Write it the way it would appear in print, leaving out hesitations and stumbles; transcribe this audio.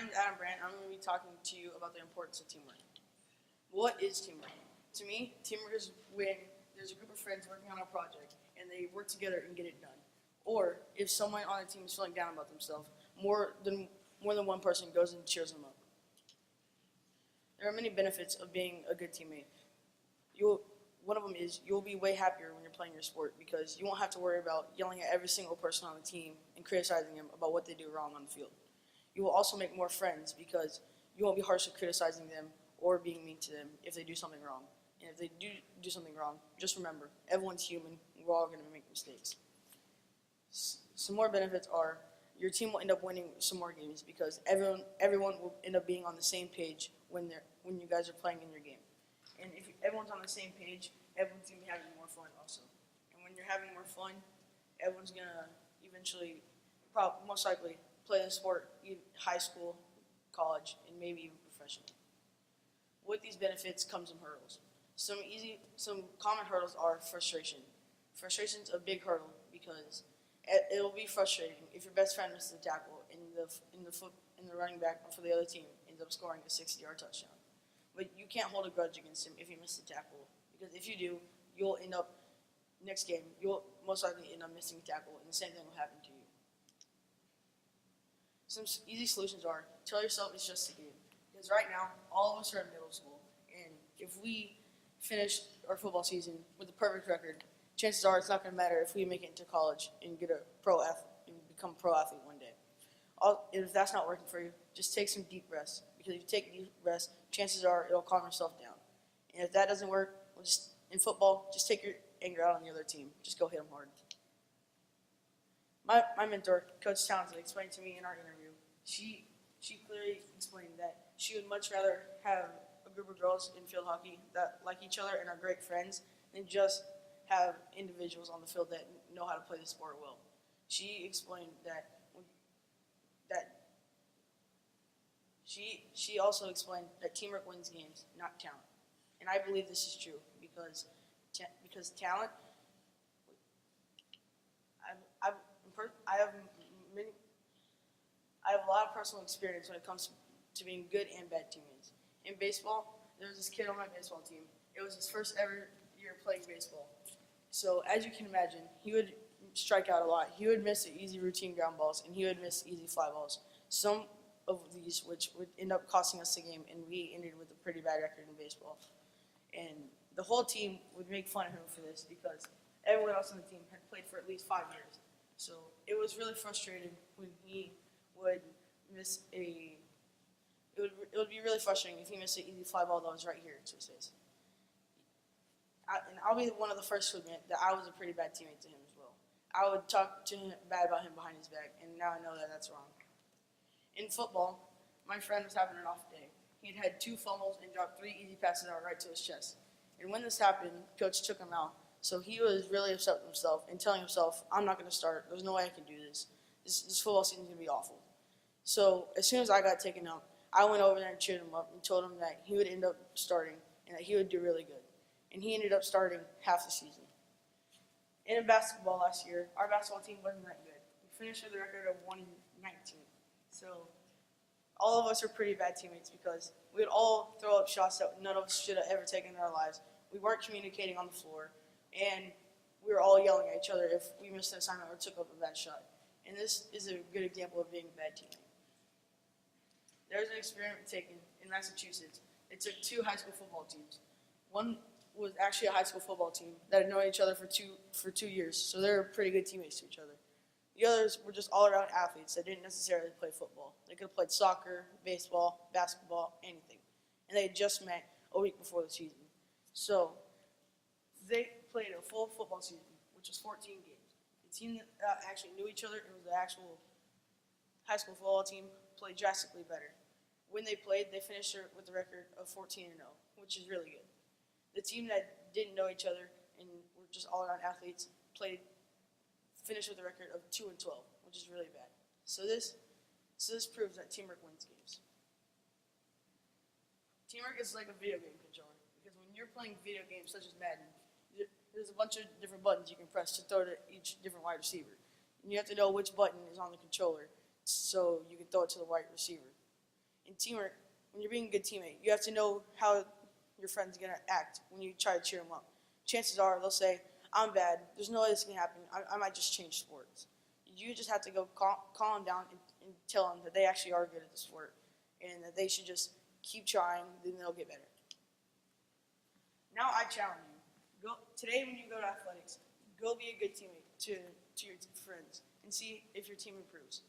name is Adam Brandt. I'm going to be talking to you about the importance of teamwork. What is teamwork? To me, teamwork is when there's a group of friends working on a project and they work together and get it done. Or if someone on a team is feeling down about themselves, more than one person goes and cheers them up. There are many benefits of being a good teammate. One of them is you'll be way happier when you're playing your sport because you won't have to worry about yelling at every single person on the team and criticizing them about what they do wrong on the field. You will also make more friends because you won't be harshly criticizing them or being mean to them if they do something wrong. And if they do something wrong, just remember, everyone's human, and we're all going to make mistakes. Some more benefits are your team will end up winning some more games because everyone will end up being on the same page when you guys are playing in your game. And if everyone's on the same page, everyone's going to be having more fun also. And when you're having more fun, everyone's going to eventually, most likely, play the sport in high school, college, and maybe even professional. With these benefits comes some hurdles. Some common hurdles are frustration. Frustration's a big hurdle because it'll be frustrating if your best friend misses a tackle and the running back for the other team ends up scoring a 60-yard touchdown. But you can't hold a grudge against him if he misses a tackle because if you do, you'll end up next game. You'll most likely end up missing a tackle, and the same thing will happen to you. Some easy solutions are tell yourself it's just a game. Because right now, all of us are in middle school, and if we finish our football season with a perfect record, chances are it's not going to matter if we make it into college and get a pro athlete and become a pro athlete one day. If that's not working for you, just take some deep breaths. Because if you take a deep breaths, chances are it'll calm yourself down. And if that doesn't work, in football, just take your anger out on the other team. Just go hit them hard. My mentor, Coach Townsend, explained to me in our interview. She clearly explained that she would much rather have a group of girls in field hockey that like each other and are great friends than just have individuals on the field that know how to play the sport well. She explained she also explained that teamwork wins games, not talent. And I believe this is true because talent. I have a lot of personal experience when it comes to being good and bad teammates. In baseball, there was this kid on my baseball team. It was his first ever year playing baseball. So as you can imagine, he would strike out a lot. He would miss easy routine ground balls, and he would miss easy fly balls. Some of these which would end up costing us the game, and we ended with a pretty bad record in baseball. And the whole team would make fun of him for this because everyone else on the team had played for at least 5 years. So it was really frustrating when he would miss it would be really frustrating if he missed an easy fly ball that was right here to his face. And I'll be one of the first to admit that I was a pretty bad teammate to him as well. I would talk to him bad about him behind his back, and now I know that that's wrong. In football, my friend was having an off day. He'd had 2 fumbles and dropped 3 easy passes out right to his chest. And when this happened, coach took him out. So he was really upset with himself and telling himself, I'm not going to start. There's no way I can do this. This football season is going to be awful. So as soon as I got taken out, I went over there and cheered him up and told him that he would end up starting and that he would do really good. And he ended up starting half the season. And in basketball last year, our basketball team wasn't that good. We finished with a record of 1-19. So all of us are pretty bad teammates because we would all throw up shots that none of us should have ever taken in our lives. We weren't communicating on the floor, and we were all yelling at each other if we missed an assignment or took up a bad shot. And this is a good example of being a bad teammate. There was an experiment taken in Massachusetts. It took 2 high school football teams. One was actually a high school football team that had known each other for two years, so they were pretty good teammates to each other. The others were just all-around athletes that didn't necessarily play football. They could have played soccer, baseball, basketball, anything. And they had just met a week before the season. So they played a full football season, which was 14 games. The team that actually knew each other, it was the actual high school football team, played drastically better. When they played, they finished with a record of 14-0, which is really good. The team that didn't know each other and were just all-around athletes finished with a record of 2-12, which is really bad. So this proves that teamwork wins games. Teamwork is like a video game controller because when you're playing video games such as Madden, there's a bunch of different buttons you can press to throw to each different wide receiver. And you have to know which button is on the controller so you can throw it to the wide receiver. In teamwork, when you're being a good teammate, you have to know how your friend's going to act when you try to cheer them up. Chances are they'll say, I'm bad. There's no way this can happen. I might just change sports. You just have to go calm them down and tell them that they actually are good at the sport and that they should just keep trying, then they'll get better. Now I challenge you. Go today when you go to athletics, go be a good teammate to your friends and see if your team improves.